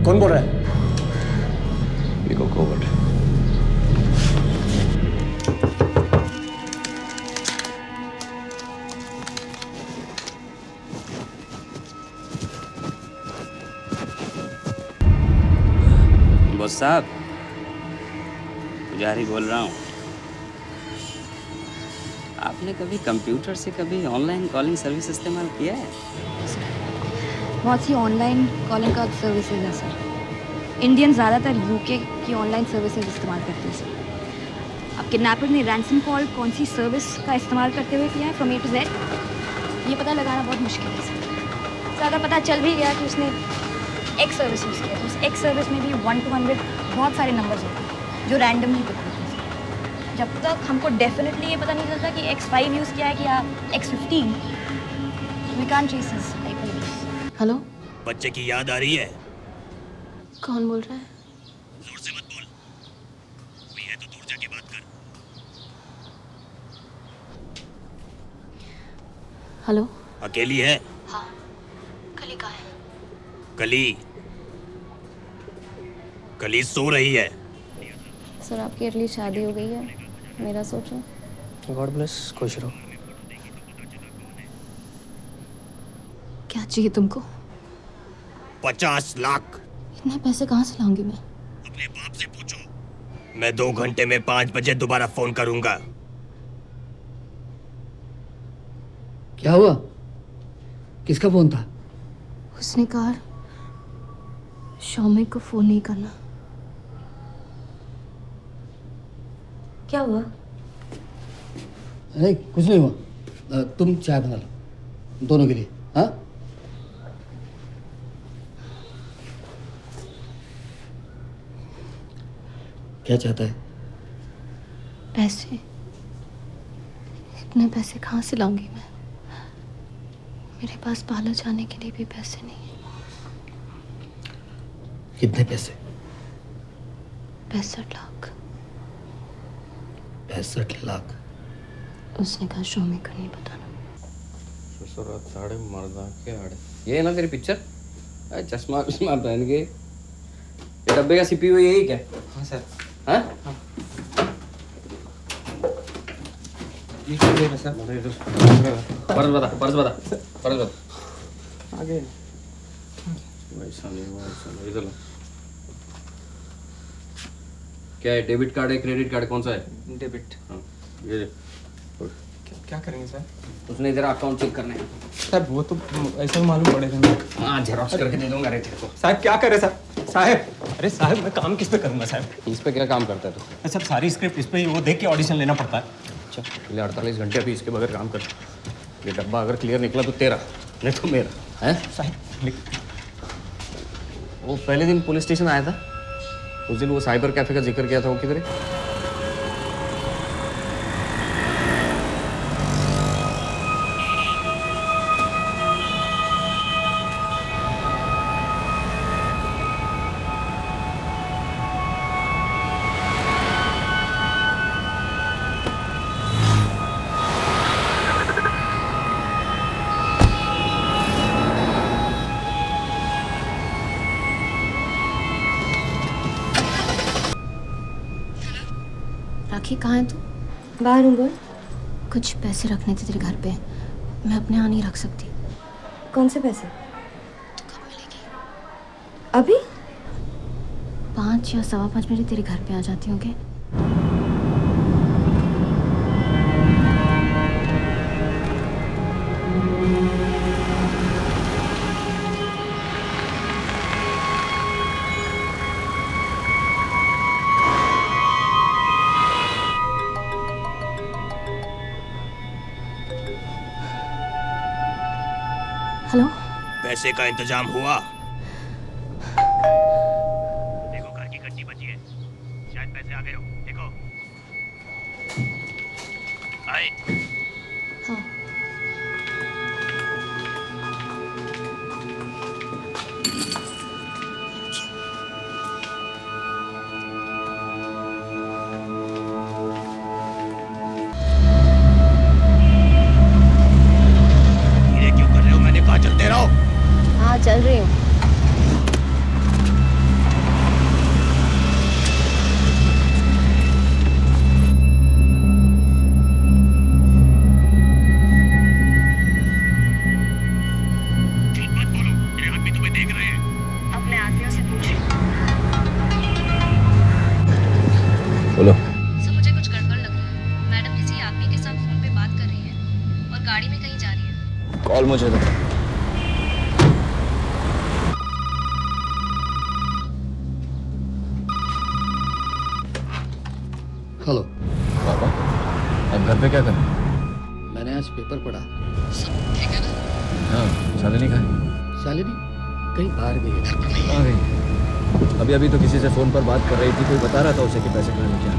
कौन बोल रहा है? वीको कोवर्ट। बॉस साहब, पुजारी बोल रहा हूँ। आपने कभी कंप्यूटर से कभी ऑनलाइन कॉलिंग सर्विस इस्तेमाल किया है? बहुत सी ऑनलाइन कॉलिंग का सर्विसेज है सर। इंडियन ज़्यादातर यूके की ऑनलाइन सर्विसेज इस्तेमाल करते हैं सर। अब किडनैपर ने रैंसम कॉल कौन सी सर्विस का इस्तेमाल करते हुए किया है फ्रॉम A to Z, ये पता लगाना बहुत मुश्किल है सर। तो अगर पता चल भी गया कि उसने X सर्विस यूज़ किया, तो उस X सर्विस में भी 1 to 100 बहुत सारे नंबर्स होते हैं जो रैंडमली पिक होते हैं। जब तक हमको डेफिनेटली ये पता नहीं चलता कि X5 यूज़ किया है कि या X15, we can't trace his IP address. Hello, बच्चे की याद आ रही है? कौन बोल रहा है? जोर से मत बोल, कोई है तो दूर जाके बात कर। हेलो, अकेली है? हाँ, कली कहाँ है? कली सो रही है। सर, आपकी अगली शादी हो गई है, मेरा सोचो। गॉड ब्लेस, खुश रहो। क्या चाहिए तुमको? 50 लाख। इतने पैसे कहाँ से लाऊंगी मैं? अपने बाप से पूछो। मैं 2 घंटे में 5 बजे दोबारा फोन करूंगा। क्या हुआ? किसका फोन था? उसने कहा शौमिक को फोन नहीं करना। क्या हुआ? नहीं कुछ नहीं हुआ। तुम चाय बना लो दोनों के लिए। हाँ क्या चाहता है? पैसे। इतने पैसे कहाँ से लाऊंगी मैं? मेरे पास पार्लर जाने के लिए भी पैसे नहीं है। कितने पैसे? 65 लाख। 65 लाख? उसने कहा शौमिक को नहीं बताना। साढ़े मर्दा के आड़े ये है ना तेरी पिक्चर? चश्मा विश्मा पहन के ये डब्बे का सीपीयू यही क्या? हाँ सर। हाँ पर्स बता आगे वैसा नहीं इधर क्या है? डेबिट कार्ड है क्रेडिट कार्ड कौन सा है? डेबिट। हाँ ये क्या करेंगे सर? उसने इधर अकाउंट चेक करने हैं। सर वो तो ऐसा ही मालूम पड़ेगा। हाँ झेरॉक्स करके दे दूंगा तेरे को। साहब क्या करे सर? साहब अरे साहब मैं काम किस पे करूंगा साहब? इस पे क्या काम करता है तू? सर सारी स्क्रिप्ट इस पे ही वो देख के ऑडिशन लेना पड़ता है। अच्छा पहले 48 घंटे अभी इसके बगैर काम कर। ये डब्बा अगर क्लियर निकला तो तेरा नहीं तो मेरा है। साहब वो पहले दिन पुलिस स्टेशन आया था उस दिन वो साइबर कैफे का जिक्र किया था वो किधर है? राखी कहाँ है तू? बाहर हूँ। बोल। कुछ पैसे रखने थे तेरे घर पे, मैं अपने यहाँ नहीं रख सकती। कौन से पैसे? तो कब मिलेगी? अभी 5 या 5:15 बजे तेरे घर पे आ जाती हूँ। क्या हेलो? पैसे का इंतजाम हुआ? देखो घर की कच्ची बची है, शायद पैसे आ गए हो। देखो आए। हाँ। ये क्यों कर रहे हो? मैंने कहा चलते रहो। हाँ चल रही हूँ। झूठ मत बोलो, मेरे आदमी तुम्हें देख रहे हैं। अपने आदमियों से पूछो। बोलो। सर मुझे कुछ गड़बड़ लग रहा है। मैडम किसी आदमी के साथ फोन पे बात कर रही है और गाड़ी में कहीं जा रही है। कॉल मुझे दो। हेलो पापा आप घर पे क्या कर? मैंने आज पेपर पढ़ा। हाँ शालिनी कहाँ है? शालिनी कहीं बाहर गई है। कहाँ गई? अभी अभी तो किसी से फोन पर बात कर रही थी, कोई बता रहा था उसे कि पैसे कहाँ क्या।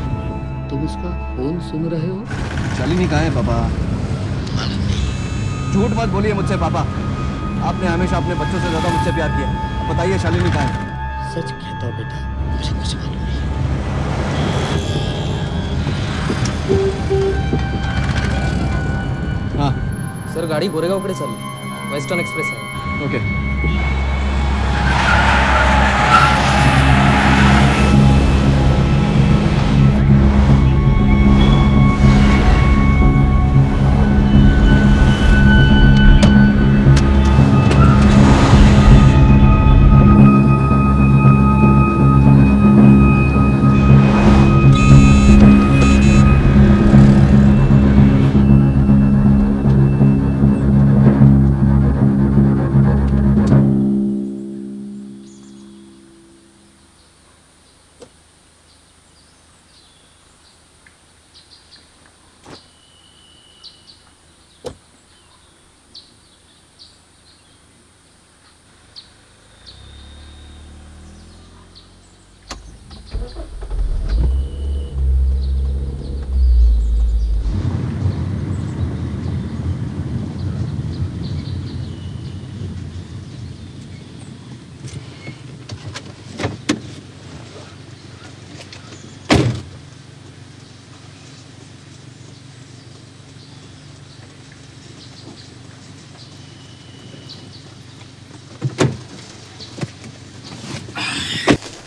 तुम उसका फोन सुन रहे हो? शालिनी कहाँ है पापा? झूठ मत बोलिए मुझसे पापा, आपने हमेशा अपने बच्चों से ज्यादा मुझसे प्यार किया। अब बताइए शालिनी कहाँ है? सच कहता हूँ बेटा, मुझे कुछ मालूम नहीं। हाँ सर गाड़ी गोरेगांव कडे चालली, वेस्टर्न एक्सप्रेस आहे। ओके।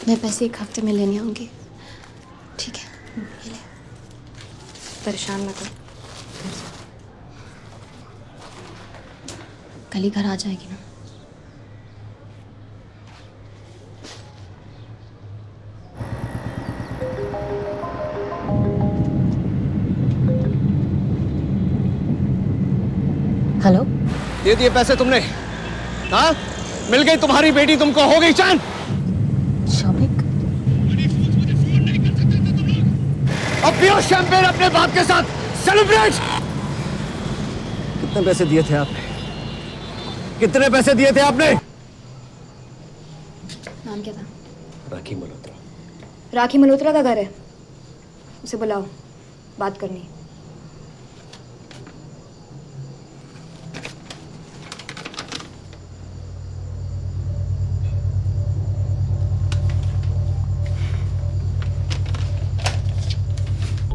मैं पैसे 1 हफ्ते में लेने आऊँगी, ठीक है? ये ले। परेशान मत हो, कल ही घर आ जाएगी ना? हेलो, दे दिए पैसे तुमने? हाँ, मिल गई तुम्हारी बेटी, तुमको हो गई चैन? शौविक, अब पियो शैंपेन अपने बाप के साथ, सेलिब्रेट। कितने पैसे दिए थे आपने? कितने पैसे दिए थे आपने? नाम क्या था? राखी मल्होत्रा। राखी मल्होत्रा का घर है, उसे बुलाओ, बात करनी है।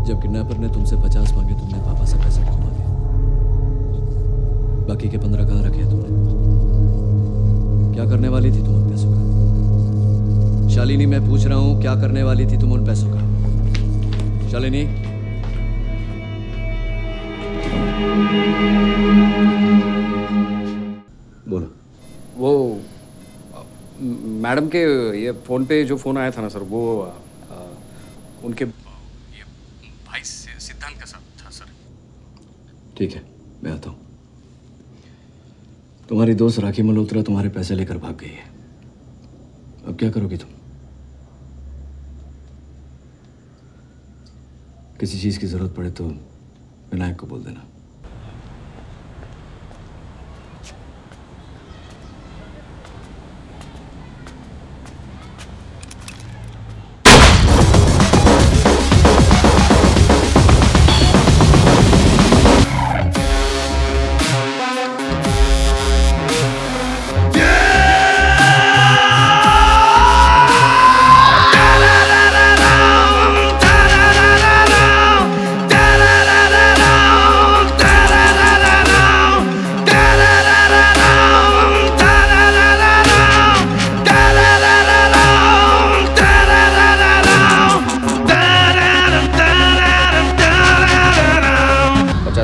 जब किडनैपर ने तुमसे 50 मांगे, तुमने पापा से 65 क्यों मांगे? बाकी के 15 कहाँ रखे तुमने? क्या करने वाली थी तुम उन पैसों का? शालिनी, मैं पूछ रहा हूँ, क्या करने वाली थी तुम उन पैसों का? शालिनी, बोलो। वो मैडम के ये फ़ोन पे जो फ़ोन आया था ना सर, वो उनके भाई सिद्धांत का साथ था सर। ठीक है, मैं आता हूँ। तुम्हारी दोस्त राखी मल्होत्रा तुम्हारे पैसे लेकर भाग गई है। अब क्या करोगी तुम? किसी चीज़ की ज़रूरत पड़े तो विनायक को बोल देना।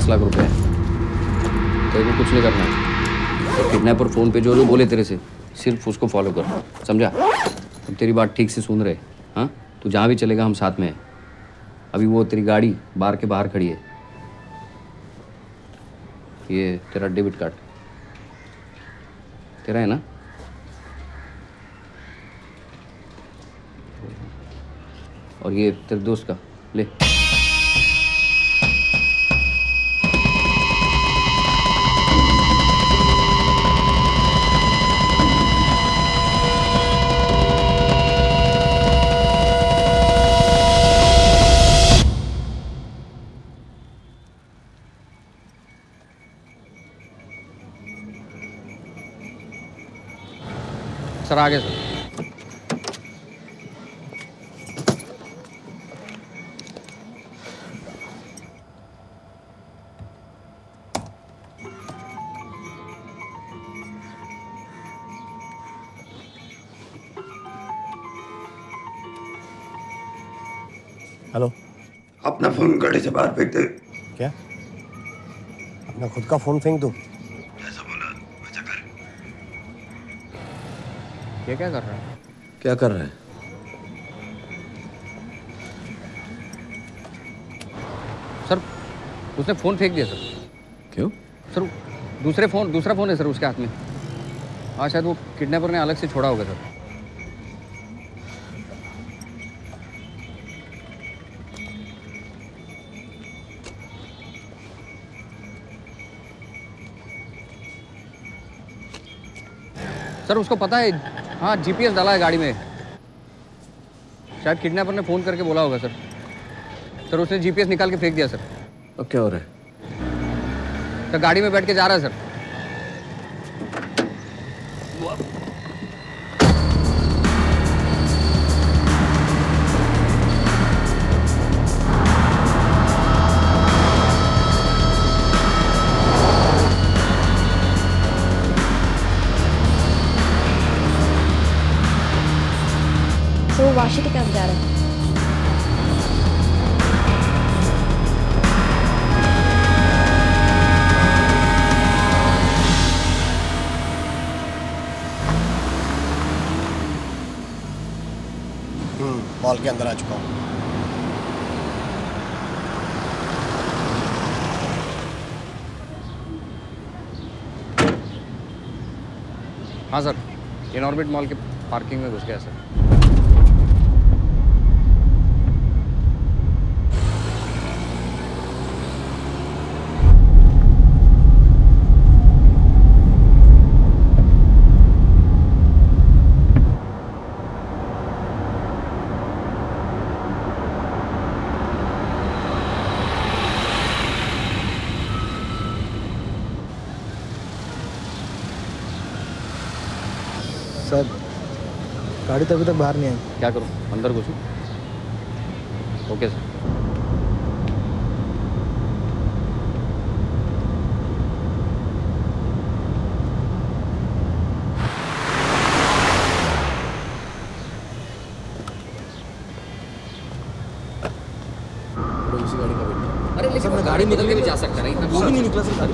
लाख रुपए तेरे को कुछ नहीं करना है। तो किडनैपर फोन पे जो बोले तेरे से, सिर्फ उसको फॉलो कर, समझा? हम तेरी बात ठीक से सुन रहे। हाँ, तू जहाँ भी चलेगा हम साथ में हैं। अभी वो तेरी गाड़ी बार के बाहर खड़ी है। ये तेरा डेबिट कार्ड तेरा है ना? और ये तेरे दोस्त का ले। सर आगे सर। हेलो, अपना फोन गाड़ी से बाहर फेंक दे। क्या? अपना खुद का फोन फेंक दूं? ऐसा बोला, वैसा कर। ये क्या कर रहा है? क्या कर रहा है? सर उसने फ़ोन फेंक दिया सर। क्यों? सर दूसरा फ़ोन है सर उसके हाथ में। हाँ, शायद वो किडनैपर ने अलग से छोड़ा होगा सर। सर उसको पता है। हाँ, जीपीएस डाला है गाड़ी में। शायद किडनैपर ने फ़ोन करके बोला होगा सर। सर उसने जीपीएस निकाल के फेंक दिया सर। अब क्या हो रहा है? सर गाड़ी में बैठ के जा रहा है सर। So वाशी की तरफ जा रहा है। मॉल के अंदर आ चुका हूँ। हाँ सर, इन ऑर्बिट मॉल के पार्किंग में घुस गया सर। सर गाड़ी तो अभी तक बाहर नहीं आई। क्या करूँ, अंदर घुसूँ? Okay sir. इसी गाड़ी का वेट। अरे लेकिन गाड़ी निकल के भी जा सकता है, इतना वो भी नहीं निकला सर गाड़ी।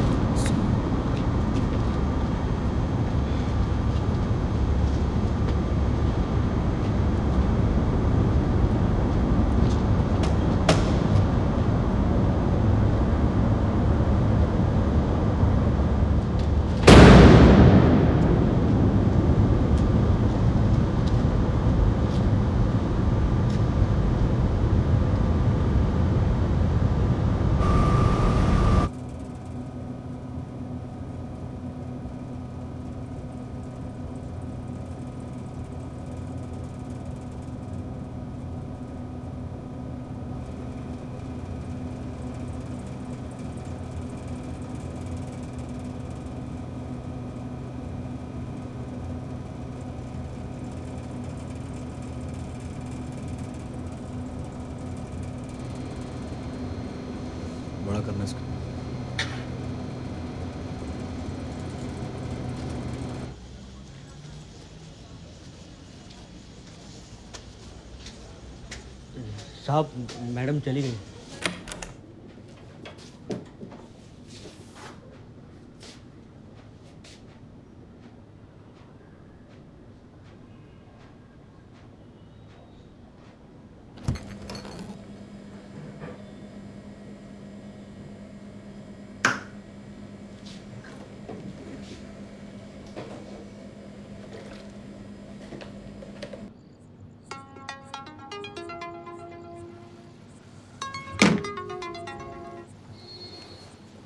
बड़ा करना इसको। साहब मैडम चली गई।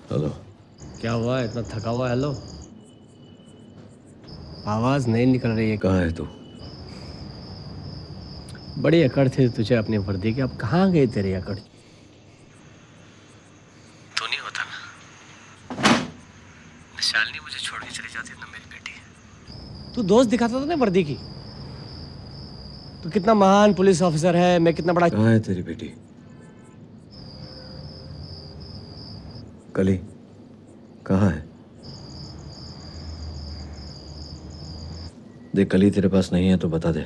हेलो। क्या हुआ, इतना थका हुआ? हेलो, आवाज नहीं निकल रही है। कहाँ है तू? बड़ी अकड़ थी तुझे अपनी वर्दी की, अब कहाँ गई तेरी अकड़? तो नहीं होता ना, शालिनी मुझे छोड़ के चली जाती ना मेरी बेटी। तू दोस्त दिखाता था ना वर्दी की। तू कितना महान पुलिस ऑफिसर है, मैं कितना बड़ा। कहाँ है तेरी बेटी? कली कहाँ है? देख, कली तेरे पास नहीं है तो बता दे,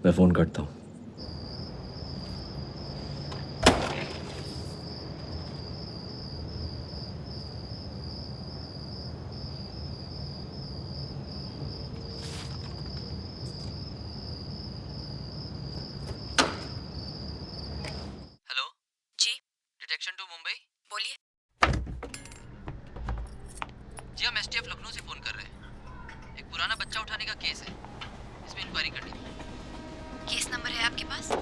मैं फोन करता हूँ। हेलो जी, डिटेक्शन टू मुंबई, बोलिए। जी हम एसटीएफ लखनऊ से फोन कर रहे हैं। एक पुराना बच्चा उठाने का केस है, इसमें इंक्वायरी करनी है। केस नंबर है आपके पास?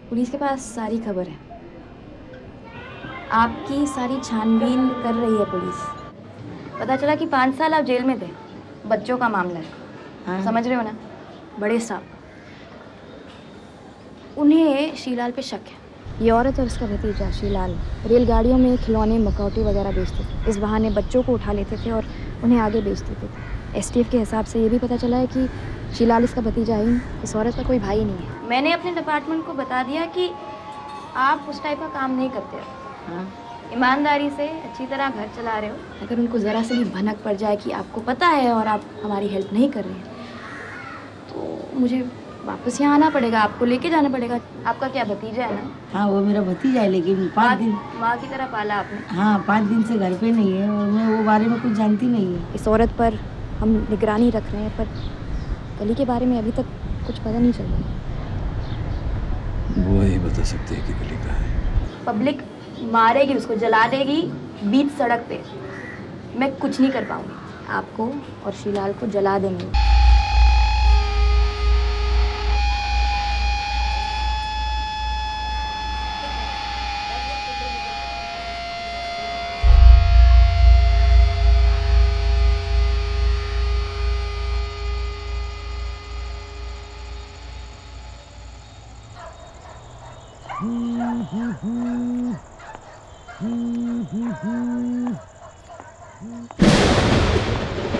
पुलिस के पास सारी खबर है, आपकी सारी छानबीन कर रही है पुलिस। पता चला कि 5 साल आप जेल में थे, बच्चों का मामला है। हाँ। समझ रहे हो ना, बड़े साहब। उन्हें शीलाल पे शक है। ये औरत और उसका भतीजा शीलाल रेलगाड़ियों में खिलौने, मकौटे वगैरह बेचते थे। इस बहाने बच्चों को उठा लेते थे और उन्हें आगे बेच देते थे। एसटीएफ के हिसाब से ये भी पता चला है कि शीलाल इसका भतीजा है, इस औरत का कोई भाई नहीं है। मैंने अपने डिपार्टमेंट को बता दिया कि आप उस टाइप का काम नहीं करते हो। हाँ, ईमानदारी से अच्छी तरह घर चला रहे हो। अगर उनको ज़रा से भी भनक पड़ जाए कि आपको पता है और आप हमारी हेल्प नहीं कर रहे हैं, तो मुझे वापस यहाँ आना पड़ेगा, आपको लेके जाना पड़ेगा। आपका क्या भतीजा है ना? हाँ, वो मेरा भतीजा है, लेकिन 5 दिन माँ की तरह पाला आपने। हाँ, 5 दिन से घर पे नहीं है और मैं वो बारे में कुछ जानती नहीं है। इस औरत पर हम निगरानी रख रहे हैं, पर कली के बारे में अभी तक कुछ पता नहीं चल रहा है। वो ही बता सकते हैं कि कली कहाँ है। पब्लिक मारेगी, उसको जला देगी बीच सड़क पे। मैं कुछ नहीं कर पाऊंगी। आपको और शीलाल को जला देंगे।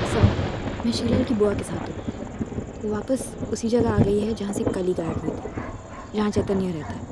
सर, मैं शीलाल की बुआ के साथ हूँ। वो वापस उसी जगह आ गई है जहाँ से कली गायब हुई थी, जहाँ चैतन्य रहता है।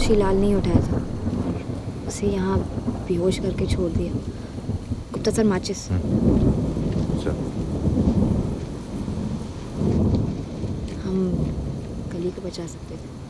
शीलाल नहीं उठाया था, उसे यहाँ बेहोश करके छोड़ दिया। गुप्ता सर, माचिस। हम कली को बचा सकते थे।